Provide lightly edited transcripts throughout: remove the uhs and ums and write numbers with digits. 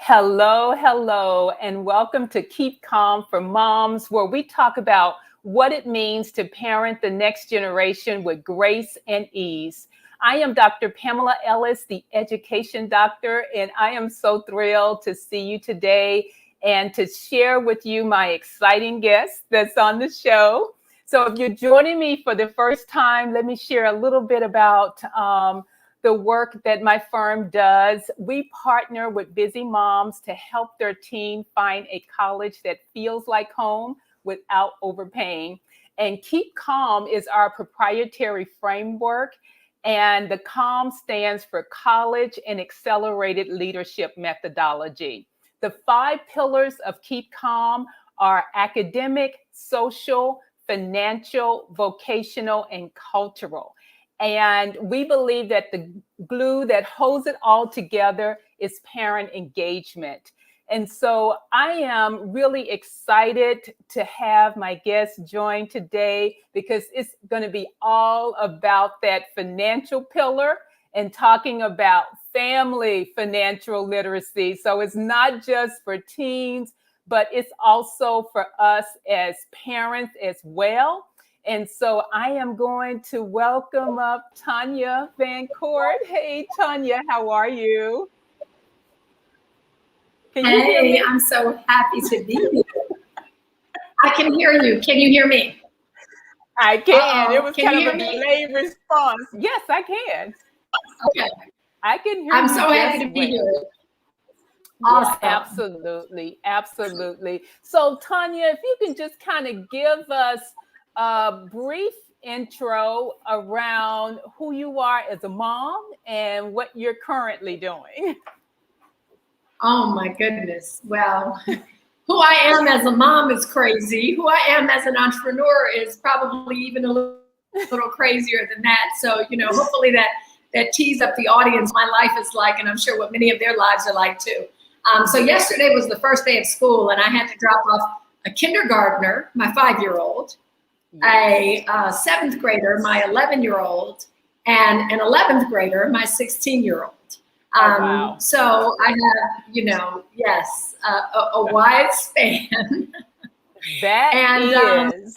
Hello, hello, and welcome to Keep Calm for Moms, where we talk about what it means to parent the next generation with grace and ease. I am Dr. Pamela Ellis, the education doctor, and I am so thrilled to see you today and to share with you my exciting guest that's on the show. So, if you're joining me for the first time, let me share a little bit about the work that my firm does. We partner with busy moms to help their team find a college that feels like home without overpaying. And Keep Calm is our proprietary framework. And the CALM stands for College and Accelerated Leadership Methodology. The 5 pillars of Keep Calm are academic, social, financial, vocational, and cultural. And we believe that the glue that holds it all together is parent engagement. And so I am really excited to have my guest join today because it's going to be all about that financial pillar and talking about family financial literacy. So it's not just for teens, but it's also for us as parents as well. And so I am going to welcome up Tanya Van Court. Hey, Tanya, how are you? Can you hear Hey, me? I'm so happy to be here. I can hear you. Can you hear me? I can. It was Can you kind of hear a me? delayed response. Yes, I can. Okay. I can hear I'm you so happy just to be well. here. Yeah, Awesome. absolutely. Absolutely. So, Tanya, if you can just kind of give us a brief intro around who you are as a mom and what you're currently doing. Oh my goodness. Well, who I am as a mom is crazy. Who I am as an entrepreneur is probably even a little crazier than that. So, hopefully that tees up the audience my life is like, and I'm sure what many of their lives are like too. So yesterday was the first day of school, and I had to drop off a kindergartner, my 5-year-old, a seventh grader, my 11-year-old, and an 11th grader, my 16-year-old. Oh, wow. So I have, yes, a wide span. That And is.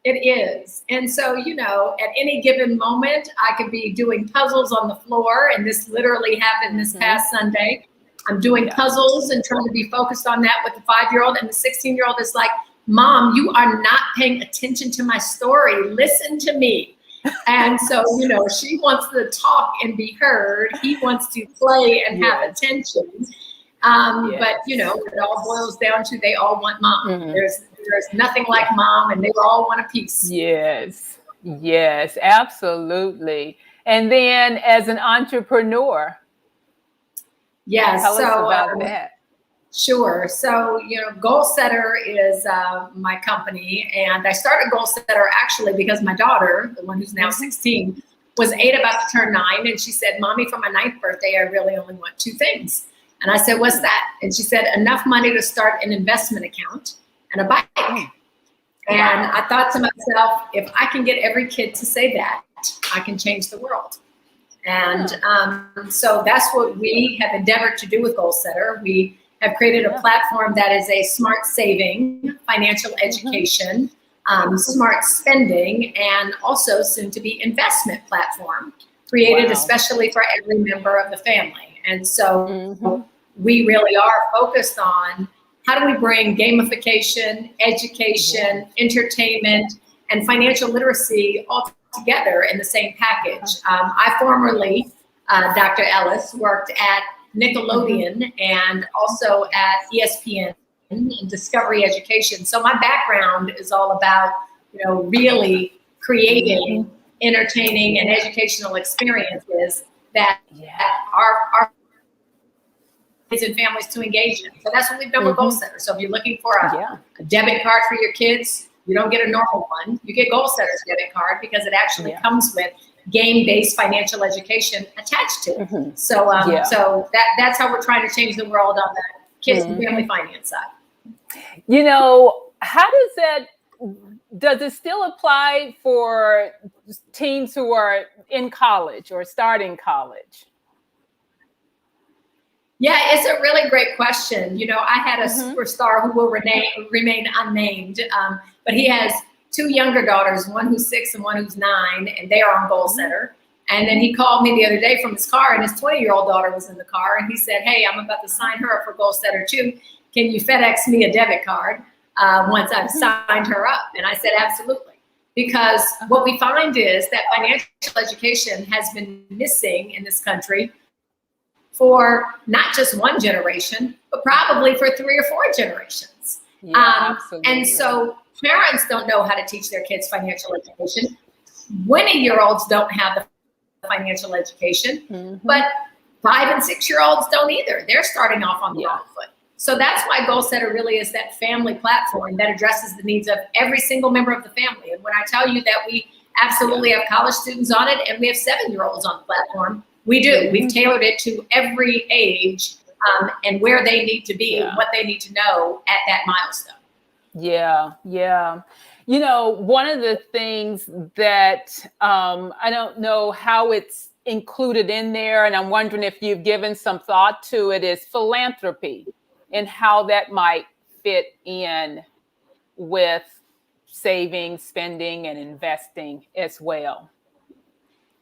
it is. And so, at any given moment, I could be doing puzzles on the floor. And this literally happened this past Sunday. I'm doing puzzles and trying to be focused on that with the 5-year-old. And the 16-year-old is like, Mom, you are not paying attention to my story. Listen to me. And so, she wants to talk and be heard. He wants to play and have attention. But, it all boils down to they all want mom. There's nothing like mom, and they all want a piece. Yes. Yes, absolutely. And then as an entrepreneur, Yes. tell us So, about that. sure. So, Goalsetter is my company. And I started Goalsetter actually because my daughter, the one who's now 16, was 8 about to turn 9. And she said, Mommy, for my 9th birthday, I really only want 2 things. And I said, what's that? And she said, enough money to start an investment account and a bike. And I thought to myself, if I can get every kid to say that, I can change the world. And so that's what we have endeavored to do with Goalsetter. We have created a platform that is a smart saving, financial education, smart spending, and also soon to be investment platform created especially for every member of the family. And so we really are focused on how do we bring gamification, education, entertainment, and financial literacy all together in the same package. I formerly, Dr. Ellis, worked at Nickelodeon and also at ESPN in Discovery Education. So my background is all about, really creating entertaining and educational experiences that our kids and families to engage in. So that's what we've done with Goalsetter. So if you're looking for a debit card for your kids, you don't get a normal one. You get Goalsetter's debit card because it actually comes with game-based financial education attached to it. So that's how we're trying to change the world on the kids and family finance side. How does it still apply for teens who are in college or starting college? Yeah, it's a really great question. You know, I had a superstar who will remain unnamed, but he has two younger daughters, one who's 6 and one who's 9, and they are on Goalsetter. And then he called me the other day from his car, and his 20-year-old daughter was in the car, and he said, "Hey, I'm about to sign her up for Goalsetter too. Can you FedEx me a debit card once I've signed her up?" And I said, "Absolutely." Because what we find is that financial education has been missing in this country for not just one generation, but probably for 3 or 4 generations. Yeah, and so parents don't know how to teach their kids financial education. 20-year-olds don't have the financial education, but 5 and 6-year-olds don't either. They're starting off on the wrong foot. So that's why Goalsetter really is that family platform that addresses the needs of every single member of the family. And when I tell you that we absolutely have college students on it and we have 7-year-olds on the platform, we do. We've tailored it to every age and where they need to be, what they need to know at that milestone. Yeah, yeah. You know, one of the things that I don't know how it's included in there, and I'm wondering if you've given some thought to it, is philanthropy and how that might fit in with saving, spending, and investing as well.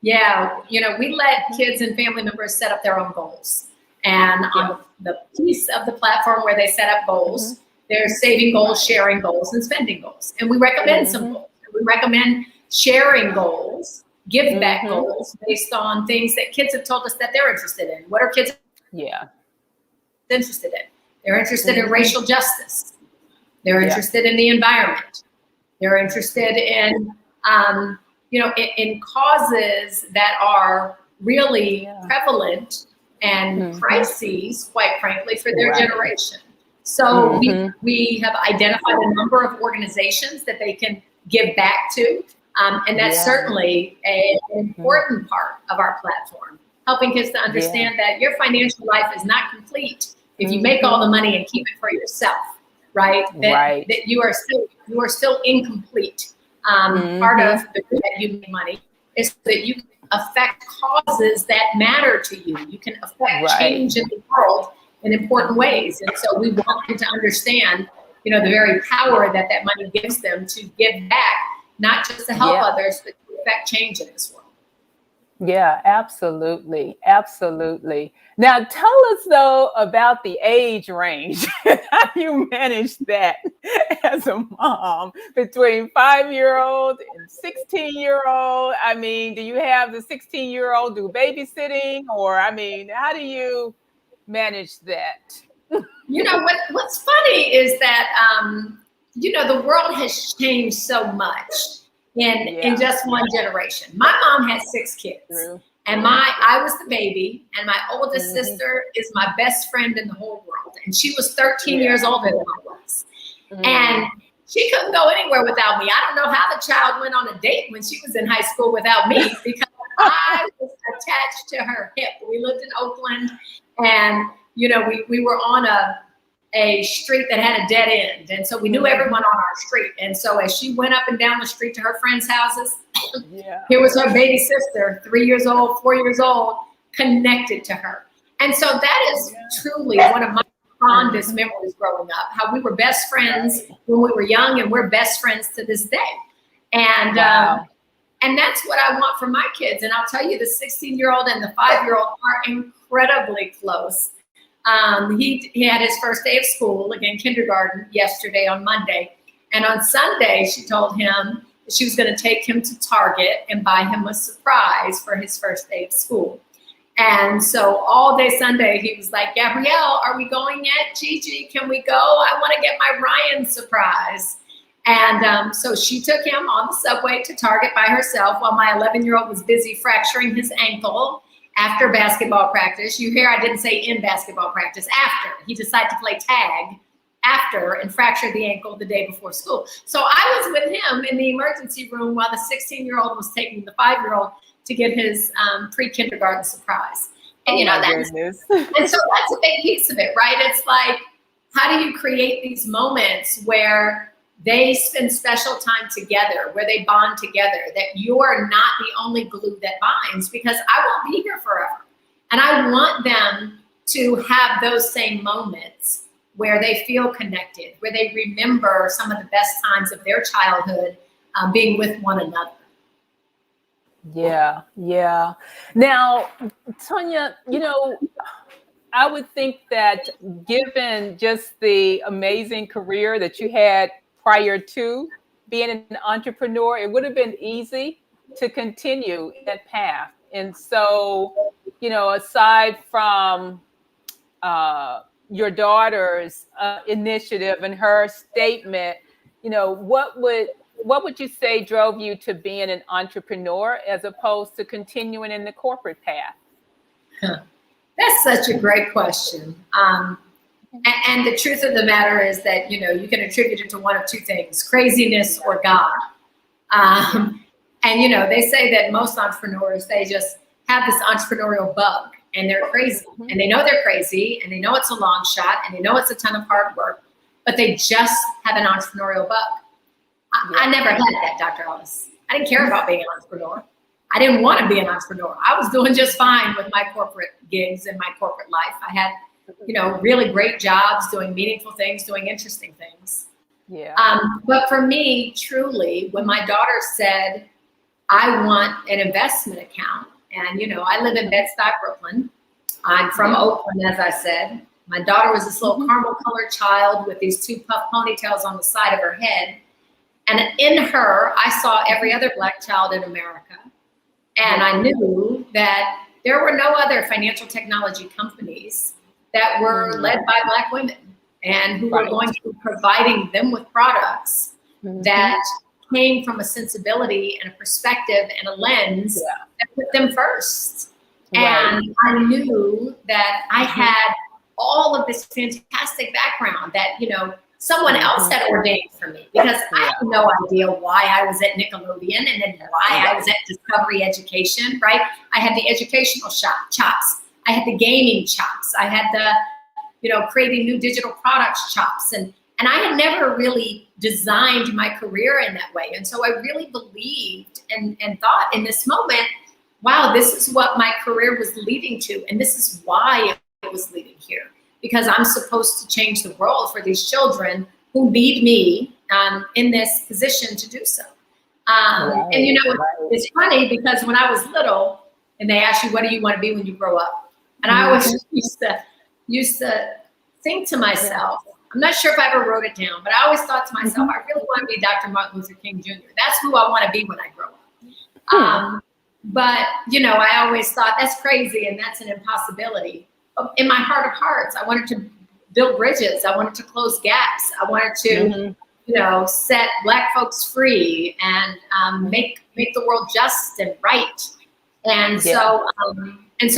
Yeah, you know, we let kids and family members set up their own goals. And on the piece of the platform where they set up goals, there's saving goals, sharing goals, and spending goals. And we recommend some goals. We recommend sharing goals, give back goals based on things that kids have told us that they're interested in. What are kids interested in? They're interested in racial justice. They're interested in the environment. They're interested in, in causes that are really prevalent and crises, quite frankly, for their generation. So we have identified a number of organizations that they can give back to. And that's certainly an important part of our platform, helping kids to understand that your financial life is not complete if you make all the money and keep it for yourself, right? That you are still incomplete. Part of the reason that you make money is that you can affect causes that matter to you. You can affect change in the world in important ways. And so we want them to understand, the very power that money gives them to give back, not just to help others, but to affect change in this world. Yeah, absolutely. Absolutely. Now, tell us, though, about the age range. How you manage that as a mom between 5-year-old and 16-year-old? I mean, do you have the 16-year-old do babysitting? Or, how do you manage that? What's funny is that, the world has changed so much in just one generation. My mom had 6 kids. And I was the baby, and my oldest sister is my best friend in the whole world. And she was 13 years older than I was. And she couldn't go anywhere without me. I don't know how the child went on a date when she was in high school without me, because I was attached to her hip. We lived in Oakland, and we were on a street that had a dead end. And so we knew everyone on our street. And so as she went up and down the street to her friends' houses, here was her baby sister, 3 years old, 4 years old, connected to her. And so that is truly one of my fondest memories growing up, how we were best friends when we were young, and we're best friends to this day. And and that's what I want for my kids. And I'll tell you, the 16-year-old and the 5-year-old are incredibly close. He had his first day of school, again, kindergarten, yesterday on Monday. And on Sunday, she told him she was going to take him to Target and buy him a surprise for his first day of school. And so all day Sunday, he was like, "Gabrielle, are we going yet? Gigi, can we go? I want to get my Ryan surprise." And so she took him on the subway to Target by herself while my 11-year-old was busy fracturing his ankle after basketball practice. You hear I didn't say in basketball practice, after. He decided to play tag after and fractured the ankle the day before school. So I was with him in the emergency room while the 16-year-old was taking the 5-year-old to get his pre-kindergarten surprise. And and so that's a big piece of it, right? It's like, how do you create these moments where they spend special time together, where they bond together, that you're not the only glue that binds, because I won't be here forever. And I want them to have those same moments where they feel connected, where they remember some of the best times of their childhood being with one another. Yeah, yeah. Now, Tanya, I would think that given just the amazing career that you had prior to being an entrepreneur, it would have been easy to continue that path. And so, aside from your daughter's initiative and her statement, what would you say drove you to being an entrepreneur as opposed to continuing in the corporate path? That's such a great question. And the truth of the matter is that, you can attribute it to one of two things, craziness or God. And, they say that most entrepreneurs, they just have this entrepreneurial bug and they're crazy and they know they're crazy and they know it's a long shot and they know it's a ton of hard work, but they just have an entrepreneurial bug. I never had that, Dr. Ellis. I didn't care about being an entrepreneur. I didn't want to be an entrepreneur. I was doing just fine with my corporate gigs and my corporate life. I had, really great jobs, doing meaningful things, doing interesting things. Yeah. But for me, truly, when my daughter said, I want an investment account, and, I live in Bed-Stuy, Brooklyn. I'm from Oakland, as I said. My daughter was this little caramel colored child with these two puff ponytails on the side of her head. And in her, I saw every other Black child in America. And I knew that there were no other financial technology companies that were led by Black women and who were going to be providing them with products that came from a sensibility and a perspective and a lens that put them first. And I knew that I had all of this fantastic background that, someone else had ordained for me, because I had no idea why I was at Nickelodeon and then why I was at Discovery Education, right? I had the educational chops. I had the gaming chops. I had the, creating new digital products chops. And I had never really designed my career in that way. And so I really believed and thought in this moment, wow, this is what my career was leading to. And this is why it was leading here. Because I'm supposed to change the world for these children who need me in this position to do so. And it's funny because when I was little and they asked you, what do you want to be when you grow up? And I always used to think to myself, I'm not sure if I ever wrote it down, but I always thought to myself, I really want to be Dr. Martin Luther King Jr. That's who I want to be when I grow up. But, I always thought that's crazy and that's an impossibility. In my heart of hearts, I wanted to build bridges. I wanted to close gaps. I wanted to, set Black folks free and make the world just and right. And so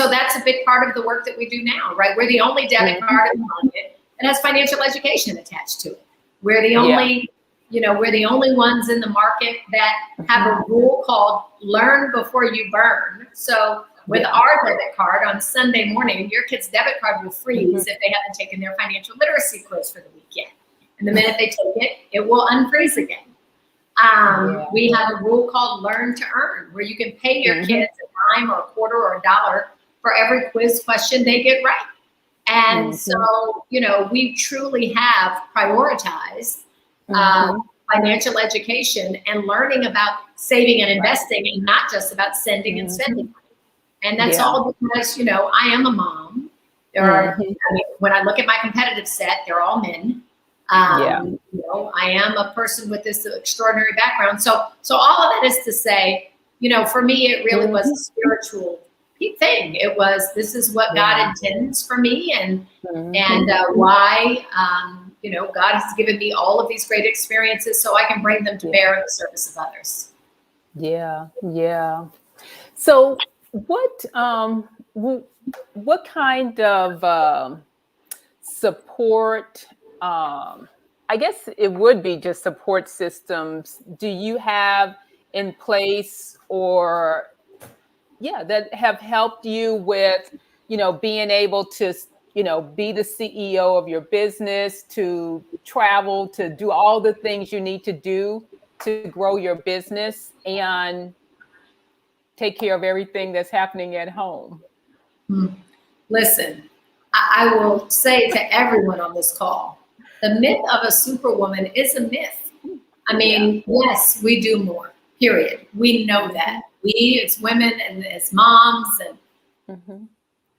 that's a big part of the work that we do now, right? We're the only debit card in the market that has financial education attached to it. We're the only, we're the only ones in the market that have a rule called learn before you burn. So with our debit card on Sunday morning, your kid's debit card will freeze if they haven't taken their financial literacy quiz for the weekend. And the minute they take it, it will unfreeze again. We have a rule called learn to earn, where you can pay your kids a dime or a quarter or a dollar for every quiz question they get right. And so, we truly have prioritized financial education and learning about saving and investing and not just about sending and spending money. And that's all because, I am a mom. There are, when I look at my competitive set, they're all men. I am a person with this extraordinary background. So all of that is to say, for me, it really was a spiritual thing. It was, this is what God intends for me and why, God has given me all of these great experiences so I can bring them to bear in the service of others. Yeah. So what kind of support, I guess it would be just support systems, do you have in place or that have helped you with, being able to, be the CEO of your business, to travel, to do all the things you need to do to grow your business and take care of everything that's happening at home? Listen, I will say to everyone on this call, the myth of a superwoman is a myth. I mean, yes, we do more, period. We know that. We as women and as moms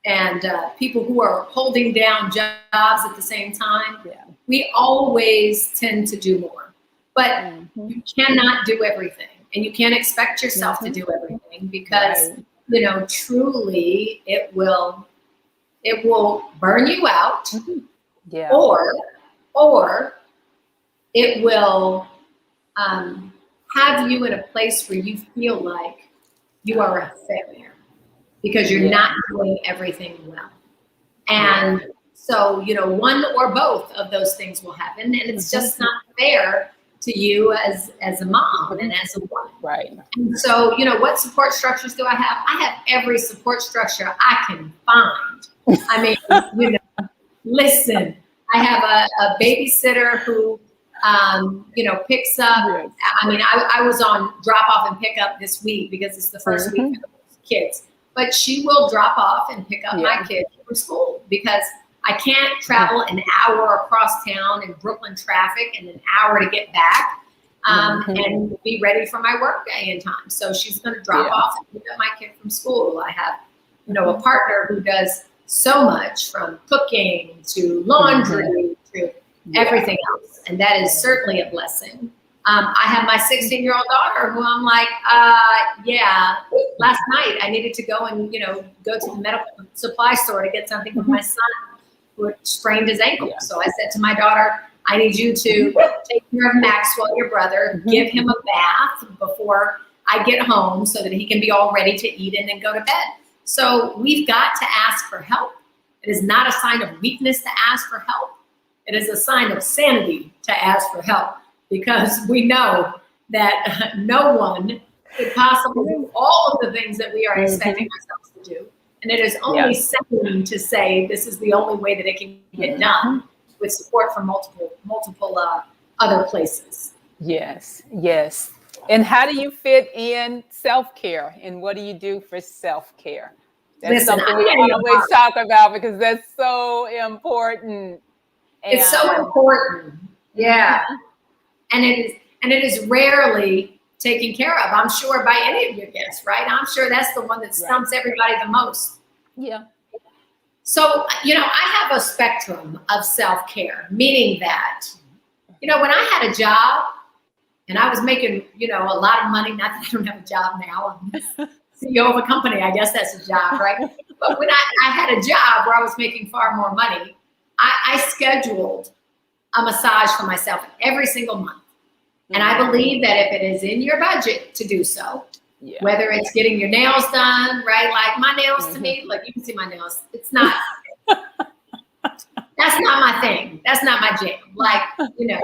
and people who are holding down jobs at the same time, we always tend to do more. But you cannot do everything. And you can't expect yourself to do everything because, you know, truly it will burn you out, or it will have you in a place where you feel like you are a failure because you're not doing everything well. And so, you know, one or both of those things will happen, and it's just not fair to you as a mom and as a woman. Right. And so, you know, what support structures do I have? I have every support structure I can find. I mean, you know, listen, I have a babysitter who, you know, picks up. I mean, I was on drop off and pick up this week because it's the first week for the kids. But she will drop off and pick up my kids from school because I can't travel an hour across town in Brooklyn traffic and an hour to get back and be ready for my work day in time. So she's going to drop off and pick up my kid from school. I have, you know, a partner who does so much from cooking to laundry to everything else. And that is certainly a blessing. I have my 16-year-old daughter who I'm like, last night I needed to go and, you know, go to the medical supply store to get something for my son who had sprained his ankle. So I said to my daughter, I need you to take care of Maxwell, your brother, give him a bath before I get home so that he can be all ready to eat and then go to bed. So we've got to ask for help. It is not a sign of weakness to ask for help. It is a sign of sanity to ask for help because we know that no one could possibly do all of the things that we are expecting ourselves to do. And it is only sane to say this is the only way that it can get done with support from multiple other places. Yes. And how do you fit in self-care? And what do you do for self-care? That's something we always talk about because that's so important. It's so important. Yeah. And it is rarely taken care of, I'm sure, by any of your guests, right? I'm sure that's the one that stumps everybody the most. Yeah. So, you know, I have a spectrum of self-care, meaning that, you know, when I had a job and I was making, you know, a lot of money, not that I don't have a job now, I'm CEO of a company, I guess that's a job, right? But when I had a job where I was making far more money, I scheduled a massage for myself every single month. And I believe that if it is in your budget to do so, whether it's getting your nails done, right? Like my nails to me, like you can see my nails. It's not, that's not my thing. That's not my jam. Like, you know,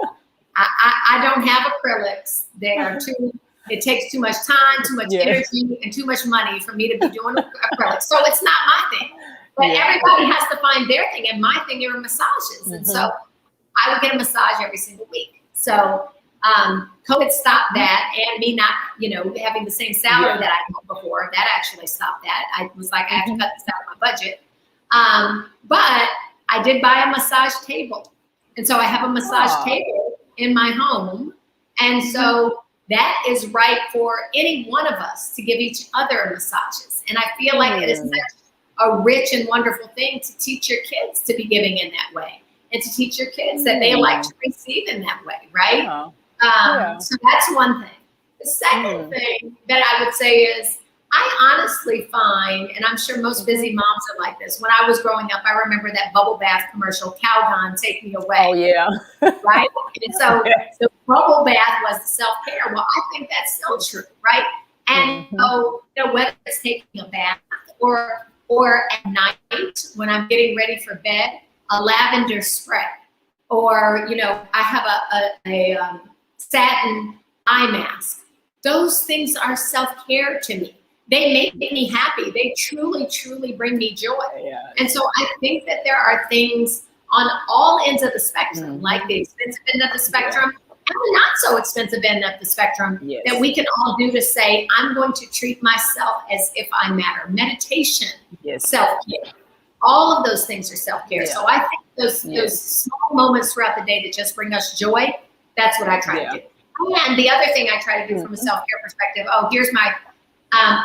I don't have acrylics. They are too, it takes too much time, too much energy, and too much money for me to be doing acrylics. So it's not my thing. But everybody has to find their thing. And my thing are massages. And so I would get a massage every single week. So COVID stopped that, and me not, you know, having the same salary that I had before, that actually stopped that. I was like, I have to cut this out of my budget. But I did buy a massage table. And so I have a massage table in my home. And so that is right for any one of us to give each other massages. And I feel like it is such a rich and wonderful thing to teach your kids to be giving in that way, and to teach your kids that they like to receive in that way, right? So that's one thing. The second thing that I would say is I honestly find, and I'm sure most busy moms are like this, when I was growing up, I remember that bubble bath commercial, Calgon, Take Me Away. Oh, yeah. Right? And so the bubble bath was the self-care. Well, I think that's still true, right? And so, you know, whether it's taking a bath or at night when I'm getting ready for bed, a lavender spray, or, you know, I have a satin eye mask. Those things are self-care to me. They make me happy. They truly, truly bring me joy. And so I think that there are things on all ends of the spectrum, like the expensive end of the spectrum and the not so expensive end of the spectrum, that we can all do to say, I'm going to treat myself as if I matter. Meditation, self-care. All of those things are self-care. Yeah. So I think those small moments throughout the day that just bring us joy, that's what I try to do. And the other thing I try to do from a self-care perspective, here's my,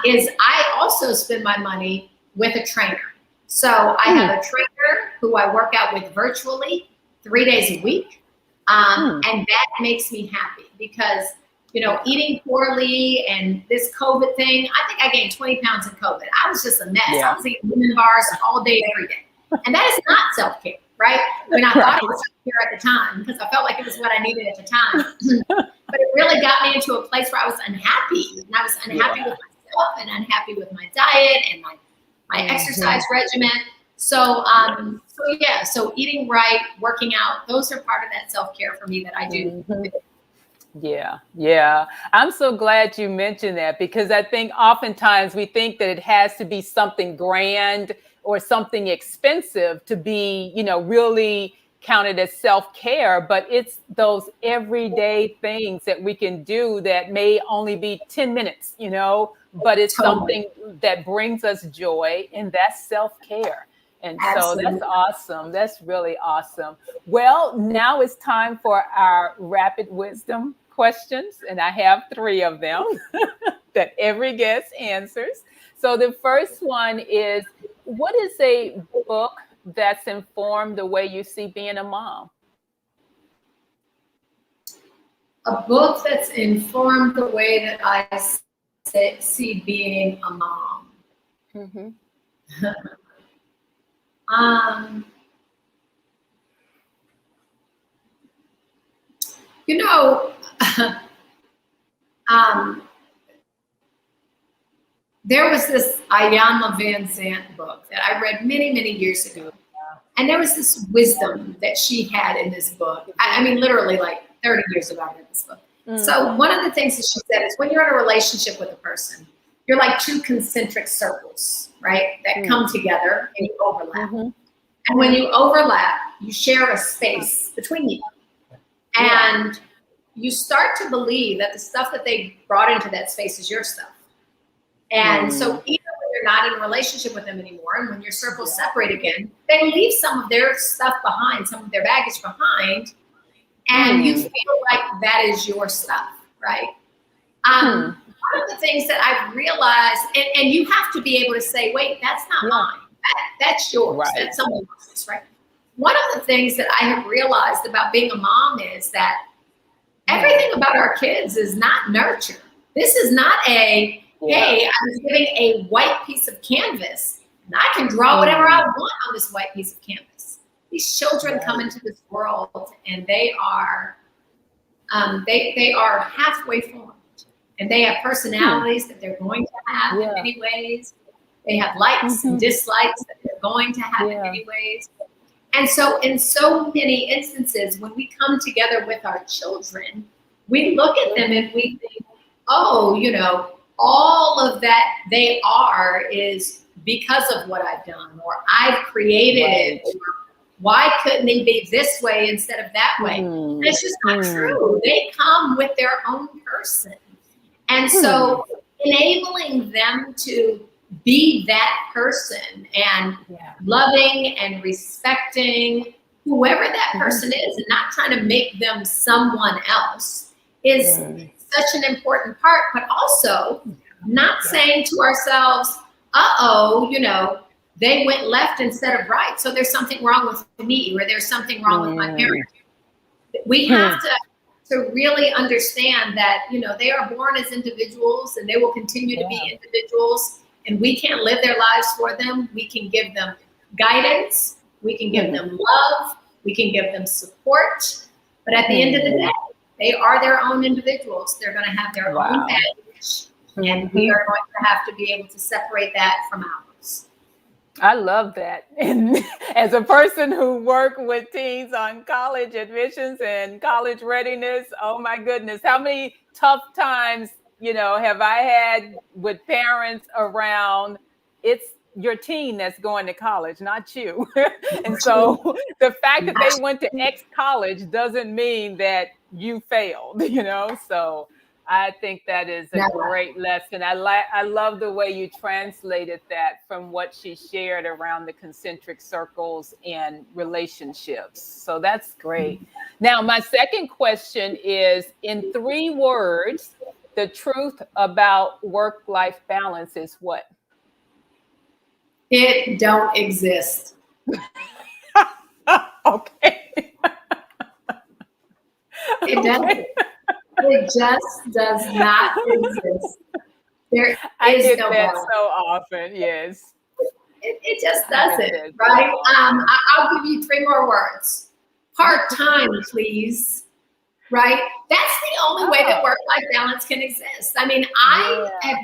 is I also spend my money with a trainer. So I have a trainer who I work out with virtually 3 days a week. And that makes me happy because, eating poorly and this COVID thing, I think I gained 20 pounds in COVID. I was just a mess. I was eating lemon bars all day, every day. And that is not self-care, right? When I thought it was self-care at the time because I felt like it was what I needed at the time. But it really got me into a place where I was unhappy. And I was unhappy with myself and unhappy with my diet and my exercise regimen. So, so eating right, working out, those are part of that self-care for me that I do. Yeah. I'm so glad you mentioned that because I think oftentimes we think that it has to be something grand or something expensive to be, really counted as self-care, but it's those everyday things that we can do that may only be 10 minutes, but it's something that brings us joy, and that's self-care. And so that's awesome. That's really awesome. Well, now it's time for our rapid wisdom questions, and I have 3 of them that every guest answers. So the first one is, what is a book that's informed the way you see being a mom? A book that's informed the way that I see being a mom. There was this Tanya Van Court book that I read many, many years ago. And there was this wisdom that she had in this book. I mean, literally like 30 years ago, I read this book. So one of the things that she said is when you're in a relationship with a person, you're like 2 concentric circles, right? That come together and you overlap. And when you overlap, you share a space between you. And you start to believe that the stuff that they brought into that space is your stuff. And so even when you're not in a relationship with them anymore, and when your circles separate again, they leave some of their stuff behind, some of their baggage behind, and you feel like that is your stuff, right? One of the things that I've realized, and you have to be able to say, wait, that's not mine. That's yours. That's someone else's, right? One of the things that I have realized about being a mom is that everything about our kids is not nurture. This is not a, hey, I was giving a white piece of canvas and I can draw whatever I want on this white piece of canvas. These children come into this world and they are halfway formed, and they have personalities that they're going to have in many ways. They have likes and dislikes that they're going to have in many ways. And so in so many instances, when we come together with our children, we look at them and we think, all of that they are is because of what I've done, or I've created it, or why couldn't they be this way instead of that way? And it's just not true. They come with their own person. And so enabling them to be that person and loving and respecting whoever that person is and not trying to make them someone else is such an important part, but also not saying to ourselves, they went left instead of right, so there's something wrong with me, or there's something wrong with my parents. We have to really understand that, they are born as individuals and they will continue to be individuals, and we can't live their lives for them. We can give them guidance. We can give them love. We can give them support. But at the end of the day, they are their own individuals. They're going to have their own baggage, and we are going to have to be able to separate that from ours. I love that. And as a person who worked with teens on college admissions and college readiness, oh my goodness, how many tough times, have I had with parents around? It's your teen that's going to college, not you. And so the fact that they went to X college doesn't mean that you failed, so I think that is a Never. great lesson. I love the way you translated that from what she shared around the concentric circles and relationships. So that's great. Now, my second question is, in 3 words, the truth about work-life balance is what? It don't exist. Okay. It doesn't. It just does not exist. There I is get no that balance. so often. Yes. It just I get doesn't, that so right? often. I'll give you 3 more words. Part-time, please. Right? That's the only way that Oh, work-life balance can exist. I mean, I yeah. have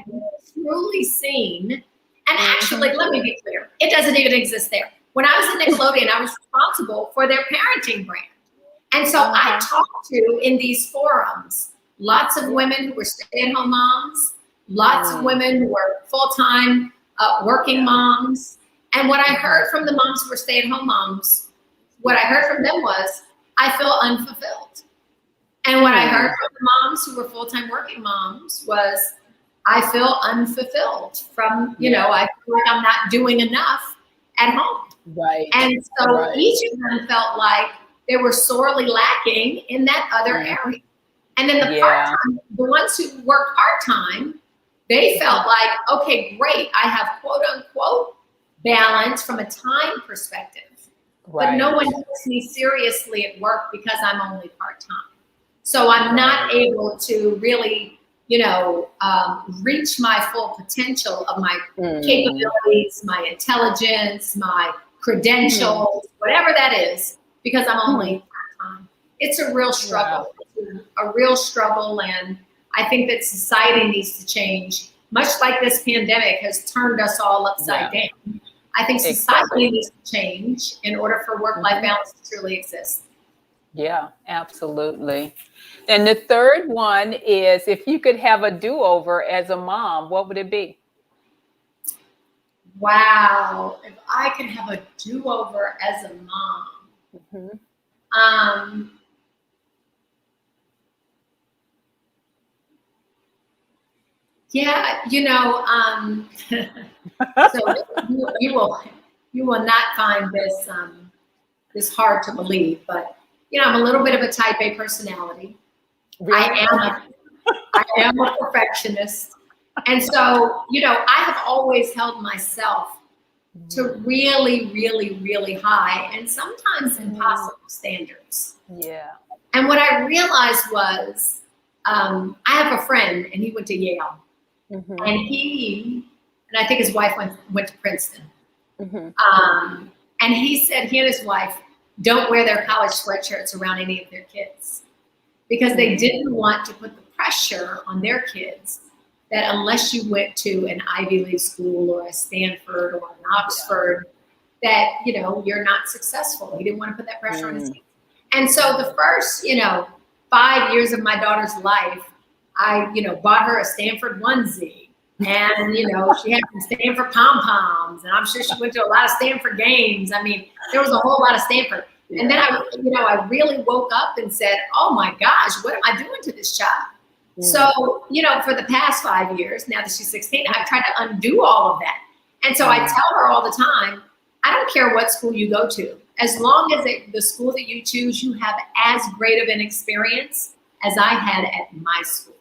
truly seen, and actually, Mhm. let me be clear, it doesn't even exist there. When I was in Nickelodeon, I was responsible for their parenting brand. And so I Uh-huh. talked to, in these forums, lots of Yeah. women who were stay-at-home moms, lots of Mm, women who were full-time working yeah. moms. And what I Mhm. heard from the moms who were stay-at-home moms, what I heard from them was, I feel unfulfilled. And what I heard Mm, from the moms who were full-time working moms was, I feel unfulfilled from, yeah. I feel like I'm not doing enough at home. Right. And so Right. each of them felt like they were sorely lacking in that other Mhm. area. And then Yeah. the ones who worked part-time, they Mhm. felt like, okay, great, I have quote unquote balance from a time perspective, but no Right. one takes me seriously at work because I'm only part-time. So I'm not Right. able to really, reach my full potential of my Mm. capabilities, my intelligence, my Mhm. credentials, whatever that is, because I'm Mhm. only part-time. It's a real Wow. struggle, a real struggle. And I think that society needs to change, much like this pandemic has turned us all upside Yeah. down. I think society Exactly. needs to change in order for work-life Mhm. balance to truly exist. Yeah, absolutely. And the third one is, if you could have a do-over as a mom, what would it be? Wow, if I could have a do-over as a mom. Mhm. Um, yeah, so you will not find this hard to believe, but I'm a little bit of a type A personality. I Really? am a I am a perfectionist. And so, I have always held myself to Mhm. really, really, really high and sometimes Mhm. impossible standards. Yeah. And what I realized was, I have a friend and he went to Yale, Mhm. and I think his wife went to Princeton. Mhm. And he said he and his wife don't wear their college sweatshirts around any of their kids because they Mm. didn't want to put the pressure on their kids that unless you went to an Ivy League school or a Stanford or an Yeah. Oxford, that you're not successful. He didn't want to put that pressure on his Mm. kids. And so the first 5 years of my daughter's life, I bought her a Stanford onesie. And she had some Stanford pom poms, and I'm sure she went to a lot of Stanford games. I mean, there was a whole lot of Stanford. And then Yeah. I really woke up and said, "Oh my gosh, what am I doing to this child?" Mm. So, for the past 5 years, now that she's 16, I've tried to undo all of that. And so I Mm. tell her all the time, I don't care what school you go to, as long as the school that you choose, you have as great of an experience as I had at my school.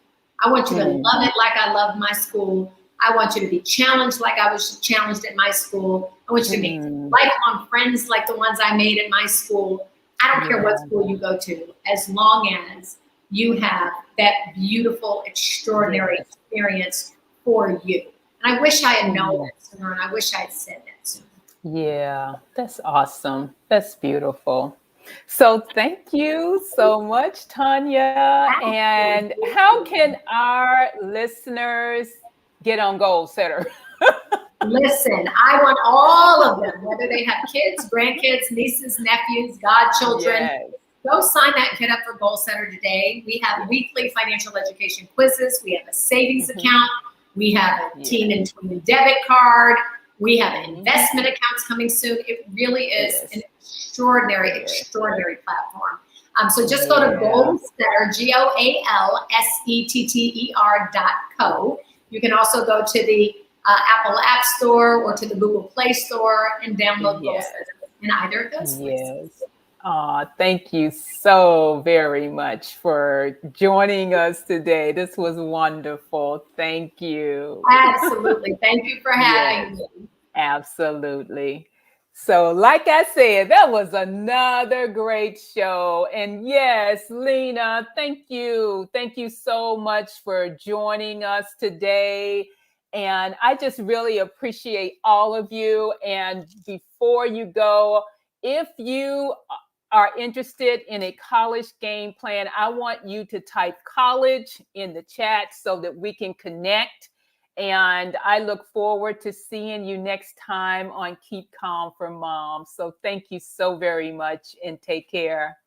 I want you to Mm. love it like I loved my school. I want you to be challenged like I was challenged at my school. I want you to make Mm. lifelong friends like the ones I made at my school. I don't care what Yeah. school you go to, as long as you have that beautiful, extraordinary Yes. experience for you. And I wish I had known Mm. that sooner, and I wish I had said that sooner. Yeah, that's awesome. That's beautiful. So thank you so much, Tanya. And how can our listeners get on Goalsetter? Listen, I want all of them, whether they have kids, grandkids, nieces, nephews, godchildren. Yes. Go sign that kid up for Goalsetter today. We have weekly financial education quizzes. We have a savings Mhm. account. We have a Yeah. teen and tween debit card. We have Mhm. investment accounts coming soon. It really is Yes. an extraordinary, Yes. extraordinary platform. So just go to Goalsetter, GOALSETTER.co. You can also go to the Apple App Store or to the Google Play Store and download Goalsetter in either of those places. Thank you so very much for joining us today. This was wonderful. Thank you. Absolutely. Thank you for having me. Absolutely. So, like I said, that was another great show. And yes, Lena, thank you. Thank you so much for joining us today. And I just really appreciate all of you. And before you go, if you are interested in a college game plan, I want you to type college in the chat so that we can connect. And I look forward to seeing you next time on Keep Calm for Mom. So thank you so very much and take care.